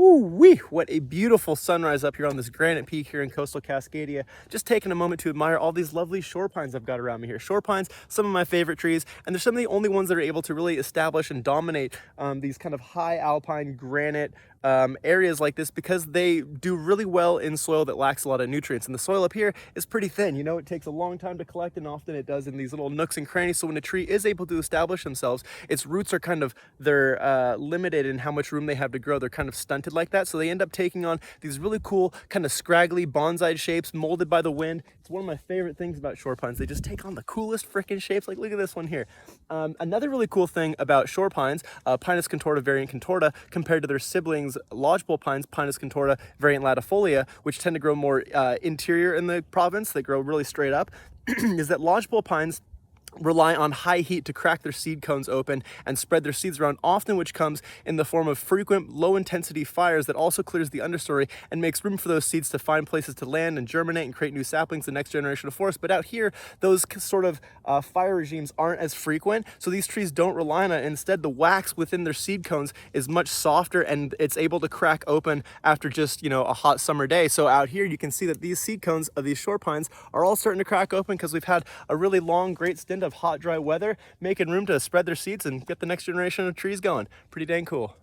Woo-wee, what a beautiful sunrise up here on this granite peak here in coastal Cascadia. Just taking a moment to admire all these lovely shore pines I've got around me here. Shore pines, some of my favorite trees, and they're some of the only ones that are able to really establish and dominate these kind of high alpine granite areas like this, because they do really well in soil that lacks a lot of nutrients. And the soil up here is pretty thin. You know, it takes a long time to collect, and often it does in these little nooks and crannies. So when a tree is able to establish themselves, its roots are kind of, they're limited in how much room they have to grow. They're kind of stunted like that. So they end up taking on these really cool kind of scraggly bonsai shapes molded by the wind. It's one of my favorite things about shore pines. They just take on the coolest freaking shapes. Like, look at this one here. Another really cool thing about shore pines, Pinus contorta variant contorta, compared to their siblings lodgepole pines, Pinus contorta variant latifolia, which tend to grow more interior in the province, they grow really straight up, is that lodgepole pines rely on high heat to crack their seed cones open and spread their seeds around, often which comes in the form of frequent low intensity fires that also clears the understory and makes room for those seeds to find places to land and germinate and create new saplings, the next generation of forest. But out here, those sort of fire regimes aren't as frequent, so these trees don't rely on it. Instead, the wax within their seed cones is much softer, and it's able to crack open after just, you know, a hot summer day. So out here you can see that these seed cones of these shore pines are all starting to crack open because we've had a really long, great stint of hot, dry weather, making room to spread their seeds and get the next generation of trees going. Pretty dang cool.